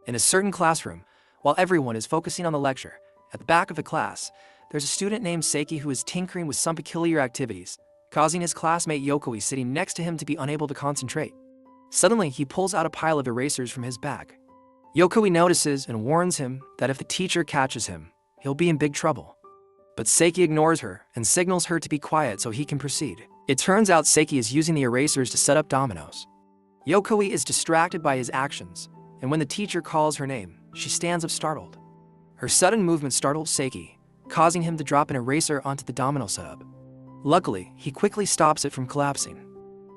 In a certain classroom, while everyone is focusing on the lecture, at the back of the class, there's a student named Seki who is tinkering with some peculiar activities, causing his classmate Yokoi sitting next to him to be unable to concentrate. Suddenly, he pulls out a pile of erasers from his bag. Yokoi notices and warns him that if the teacher catches him, he'll be in big trouble. But Seki ignores her and signals her to be quiet so he can proceed. It turns out Seki is using the erasers to set up dominoes. Yokoi is distracted by his actions, and when the teacher calls her name, she stands up startled. Her sudden movement startles Seki, causing him to drop an eraser onto the domino setup. Luckily, he quickly stops it from collapsing.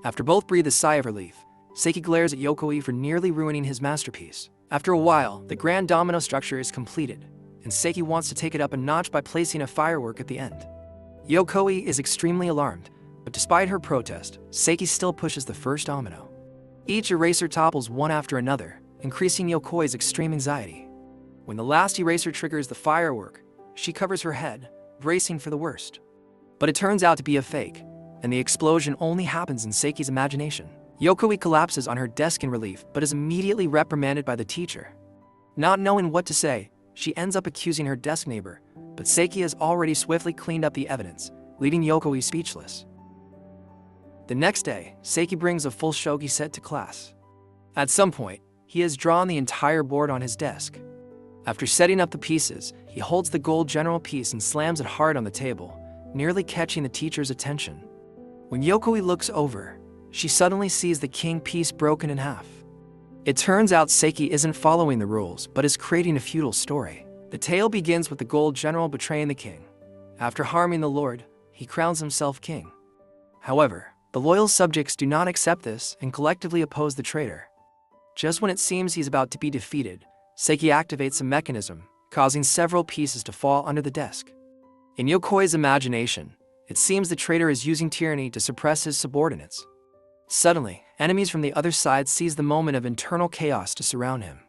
After both breathe a sigh of relief, Seki glares at Yokoi for nearly ruining his masterpiece. After a while, the grand domino structure is completed, and Seki wants to take it up a notch by placing a firework at the end. Yokoi is extremely alarmed, but despite her protest, Seki still pushes the first domino. Each eraser topples one after another, increasing Yokoi's extreme anxiety. When the last eraser triggers the firework, she covers her head, bracing for the worst. But it turns out to be a fake, and the explosion only happens in Seki's imagination. Yokoi collapses on her desk in relief, but is immediately reprimanded by the teacher. Not knowing what to say, she ends up accusing her desk neighbor, but Seki has already swiftly cleaned up the evidence, leaving Yokoi speechless. The next day, Seki brings a full shogi set to class. At some point, he has drawn the entire board on his desk. After setting up the pieces, he holds the gold general piece and slams it hard on the table, nearly catching the teacher's attention. When Yokoi looks over, she suddenly sees the king piece broken in half. It turns out Seki isn't following the rules, but is creating a feudal story. The tale begins with the gold general betraying the king. After harming the lord, he crowns himself king. However, the loyal subjects do not accept this and collectively oppose the traitor. Just when it seems he's about to be defeated, Seki activates a mechanism, causing several pieces to fall under the desk. In Yokoi's imagination, it seems the traitor is using tyranny to suppress his subordinates. Suddenly, enemies from the other side seize the moment of internal chaos to surround him.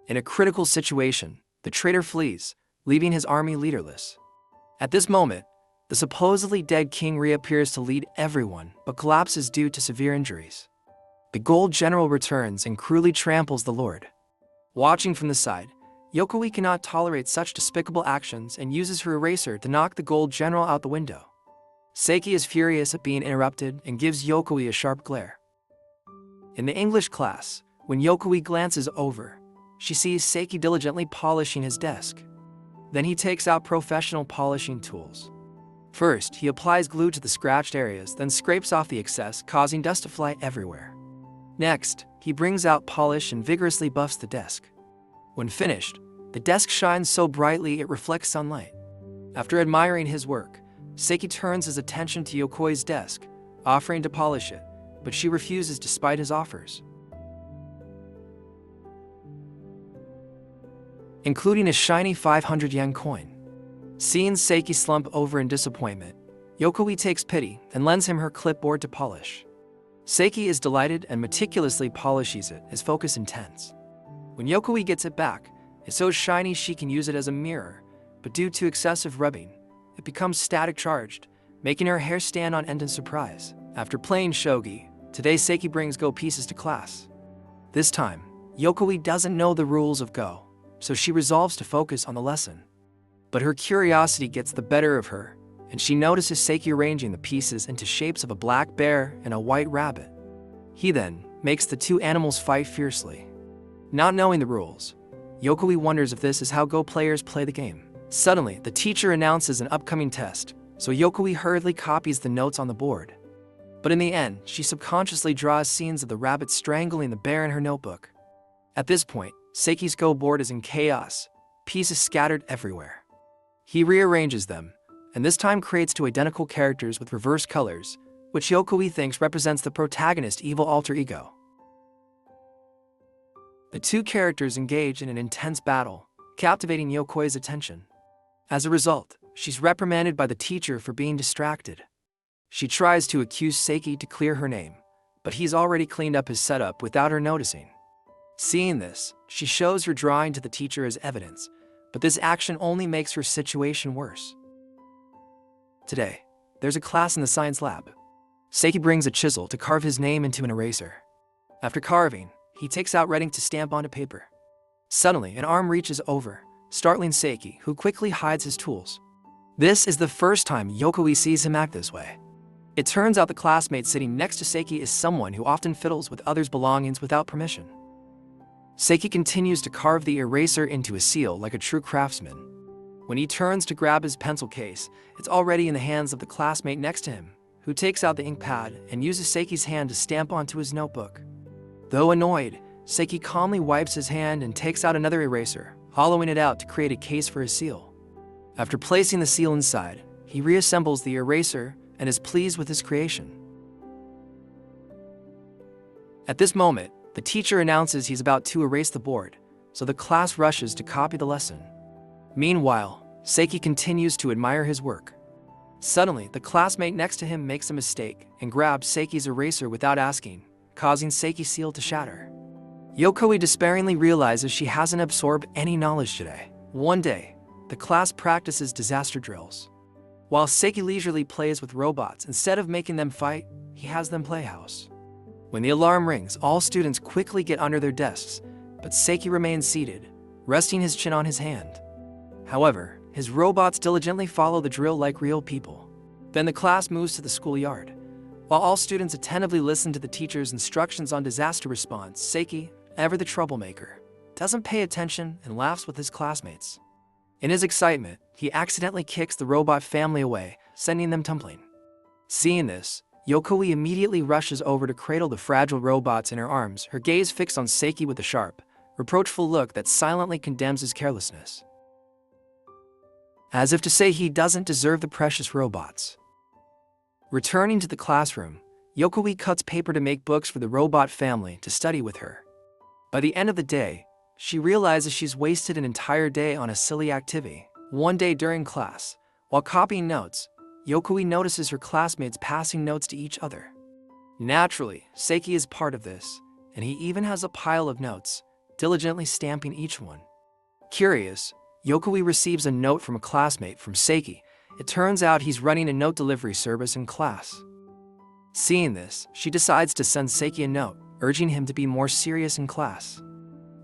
In a critical situation, the traitor flees, leaving his army leaderless. At this moment, the supposedly dead king reappears to lead everyone, but collapses due to severe injuries. The gold general returns and cruelly tramples the lord. Watching from the side, Yokoi cannot tolerate such despicable actions and uses her eraser to knock the gold general out the window. Seki is furious at being interrupted and gives Yokoi a sharp glare. In the English class, when Yokoi glances over, she sees Seki diligently polishing his desk. Then he takes out professional polishing tools. First, he applies glue to the scratched areas, then scrapes off the excess, causing dust to fly everywhere. Next, he brings out polish and vigorously buffs the desk. When finished, the desk shines so brightly it reflects sunlight. After admiring his work, Seki turns his attention to Yokoi's desk, offering to polish it, but she refuses despite his offers, including a shiny 500 yen coin. Seeing Seki slump over in disappointment, Yokoi takes pity and lends him her clipboard to polish. Seki is delighted and meticulously polishes it, his focus intense. When Yokoi gets it back, it's so shiny she can use it as a mirror, but due to excessive rubbing, it becomes static charged, making her hair stand on end in surprise. After playing shogi, today Seki brings Go pieces to class. This time, Yokoi doesn't know the rules of Go, so she resolves to focus on the lesson. But her curiosity gets the better of her, and she notices Seki arranging the pieces into shapes of a black bear and a white rabbit. He then makes the two animals fight fiercely. Not knowing the rules, Yokoi wonders if this is how Go players play the game. Suddenly, the teacher announces an upcoming test, so Yokoi hurriedly copies the notes on the board. But in the end, she subconsciously draws scenes of the rabbit strangling the bear in her notebook. At this point, Seki's Go board is in chaos, pieces scattered everywhere. He rearranges them, and this time creates two identical characters with reverse colors, which Yokoi thinks represents the protagonist's evil alter ego. The two characters engage in an intense battle, captivating Yokoi's attention. As a result, she's reprimanded by the teacher for being distracted. She tries to accuse Seki to clear her name, but he's already cleaned up his setup without her noticing. Seeing this, she shows her drawing to the teacher as evidence, but this action only makes her situation worse. Today, there's a class in the science lab. Seki brings a chisel to carve his name into an eraser. After carving, he takes out red ink to stamp onto paper. Suddenly, an arm reaches over, startling Seki, who quickly hides his tools. This is the first time Yokoi sees him act this way. It turns out the classmate sitting next to Seki is someone who often fiddles with others' belongings without permission. Seki continues to carve the eraser into a seal like a true craftsman. When he turns to grab his pencil case, it's already in the hands of the classmate next to him, who takes out the ink pad and uses Seki's hand to stamp onto his notebook. Though annoyed, Seki calmly wipes his hand and takes out another eraser, hollowing it out to create a case for his seal. After placing the seal inside, he reassembles the eraser and is pleased with his creation. At this moment, the teacher announces he's about to erase the board, so the class rushes to copy the lesson. Meanwhile, Seki continues to admire his work. Suddenly, the classmate next to him makes a mistake and grabs Seki's eraser without asking, causing Seki's seal to shatter. Yokoi despairingly realizes she hasn't absorbed any knowledge today. One day, the class practices disaster drills. While Seki leisurely plays with robots instead of making them fight, he has them play house. When the alarm rings, all students quickly get under their desks, but Seki remains seated, resting his chin on his hand. However, his robots diligently follow the drill like real people. Then the class moves to the schoolyard. While all students attentively listen to the teacher's instructions on disaster response, Seki, ever the troublemaker, doesn't pay attention and laughs with his classmates. In his excitement, he accidentally kicks the robot family away, sending them tumbling. Seeing this, Yokoi immediately rushes over to cradle the fragile robots in her arms, her gaze fixed on Seki with a sharp, reproachful look that silently condemns his carelessness. As if to say he doesn't deserve the precious robots. Returning to the classroom, Yokoi cuts paper to make books for the robot family to study with her. By the end of the day, she realizes she's wasted an entire day on a silly activity. One day during class, while copying notes, Yokoi notices her classmates passing notes to each other. Naturally, Seki is part of this, and he even has a pile of notes, diligently stamping each one. Curious, Yokoi receives a note from a classmate from Seki. It turns out he's running a note delivery service in class. Seeing this, she decides to send Seki a note, urging him to be more serious in class.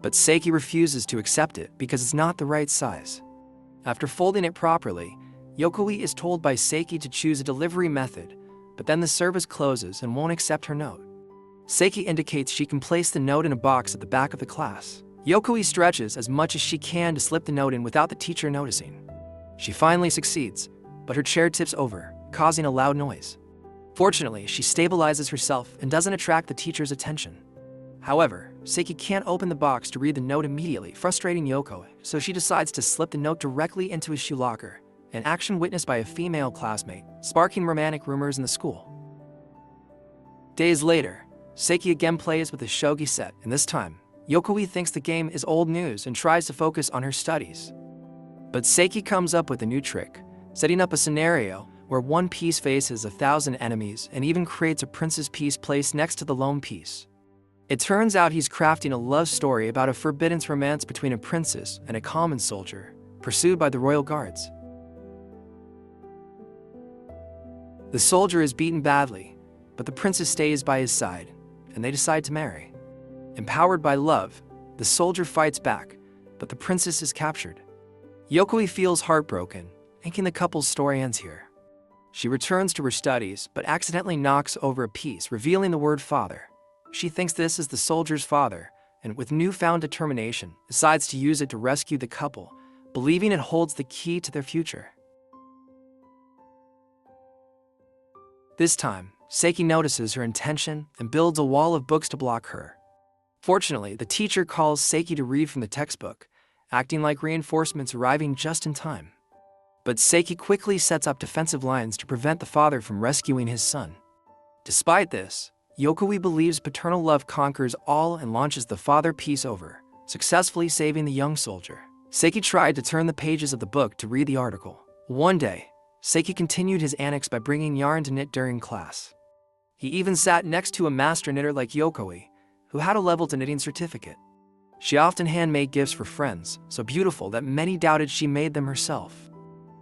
But Seki refuses to accept it because it's not the right size. After folding it properly, Yokoi is told by Seki to choose a delivery method, but then the service closes and won't accept her note. Seki indicates she can place the note in a box at the back of the class. Yokoi stretches as much as she can to slip the note in without the teacher noticing. She finally succeeds, but her chair tips over, causing a loud noise. Fortunately, she stabilizes herself and doesn't attract the teacher's attention. However, Seki can't open the box to read the note immediately, frustrating Yokoi, so she decides to slip the note directly into his shoe locker, an action witnessed by a female classmate, sparking romantic rumors in the school. Days later, Seki again plays with the shogi set, and this time, Yokoi thinks the game is old news and tries to focus on her studies. But Seki comes up with a new trick, setting up a scenario where one piece faces 1,000 enemies and even creates a prince's piece placed next to the lone piece. It turns out he's crafting a love story about a forbidden romance between a princess and a common soldier, pursued by the royal guards. The soldier is beaten badly, but the princess stays by his side, and they decide to marry. Empowered by love, the soldier fights back, but the princess is captured. Yokoi feels heartbroken, thinking the couple's story ends here. She returns to her studies, but accidentally knocks over a piece, revealing the word father. She thinks this is the soldier's father, and with newfound determination, decides to use it to rescue the couple, believing it holds the key to their future. This time, Seki notices her intention and builds a wall of books to block her. Fortunately, the teacher calls Seki to read from the textbook, acting like reinforcements arriving just in time. But Seki quickly sets up defensive lines to prevent the father from rescuing his son. Despite this, Yokoi believes paternal love conquers all and launches the father piece over, successfully saving the young soldier. Seki tried to turn the pages of the book to read the article. One day, Seki continued his antics by bringing yarn to knit during class. He even sat next to a master knitter like Yokoi, who had a level to knitting certificate. She often handmade gifts for friends, so beautiful that many doubted she made them herself.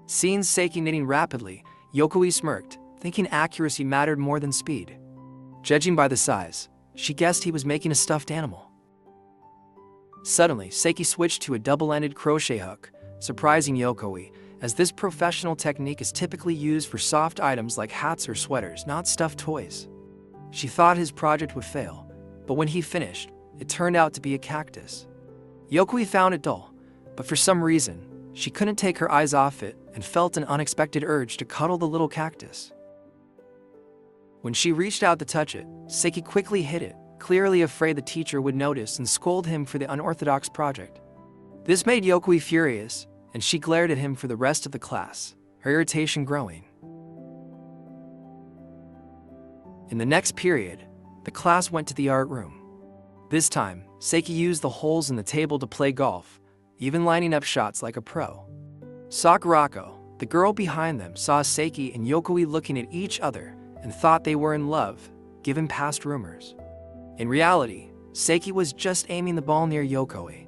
Seeing Seki knitting rapidly, Yokoi smirked, thinking accuracy mattered more than speed. Judging by the size, she guessed he was making a stuffed animal. Suddenly, Seki switched to a double-ended crochet hook, surprising Yokoi, as this professional technique is typically used for soft items like hats or sweaters, not stuffed toys. She thought his project would fail, but when he finished, it turned out to be a cactus. Yokoi found it dull, but for some reason, she couldn't take her eyes off it and felt an unexpected urge to cuddle the little cactus. When she reached out to touch it, Seki quickly hid it, clearly afraid the teacher would notice and scold him for the unorthodox project. This made Yokoi furious, and she glared at him for the rest of the class, her irritation growing. In the next period, the class went to the art room. This time, Seki used the holes in the table to play golf, even lining up shots like a pro. Sakurako, the girl behind them, saw Seki and Yokoi looking at each other and thought they were in love, given past rumors. In reality, Seki was just aiming the ball near Yokoi.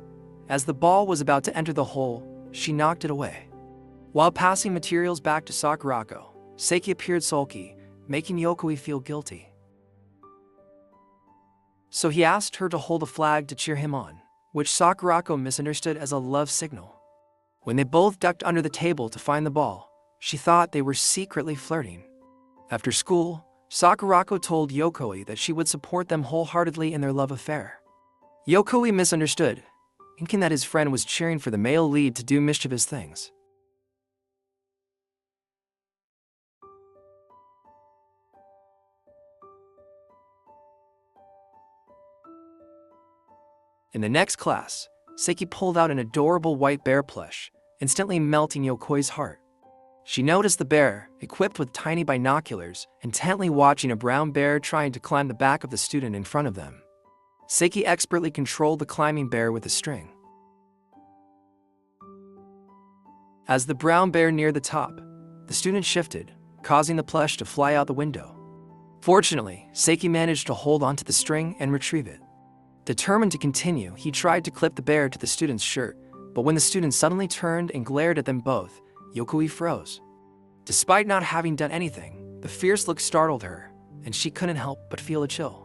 As the ball was about to enter the hole, she knocked it away. While passing materials back to Sakurako, Seki appeared sulky, making Yokoi feel guilty. So he asked her to hold a flag to cheer him on, which Sakurako misunderstood as a love signal. When they both ducked under the table to find the ball, she thought they were secretly flirting. After school, Sakurako told Yokoi that she would support them wholeheartedly in their love affair. Yokoi misunderstood, thinking that his friend was cheering for the male lead to do mischievous things. In the next class, Seki pulled out an adorable white bear plush, instantly melting Yokoi's heart. She noticed the bear, equipped with tiny binoculars, intently watching a brown bear trying to climb the back of the student in front of them. Seki expertly controlled the climbing bear with a string. As the brown bear neared the top, the student shifted, causing the plush to fly out the window. Fortunately, Seki managed to hold onto the string and retrieve it. Determined to continue, he tried to clip the bear to the student's shirt, but when the student suddenly turned and glared at them both, Yokoi froze. Despite not having done anything, the fierce look startled her, and she couldn't help but feel a chill.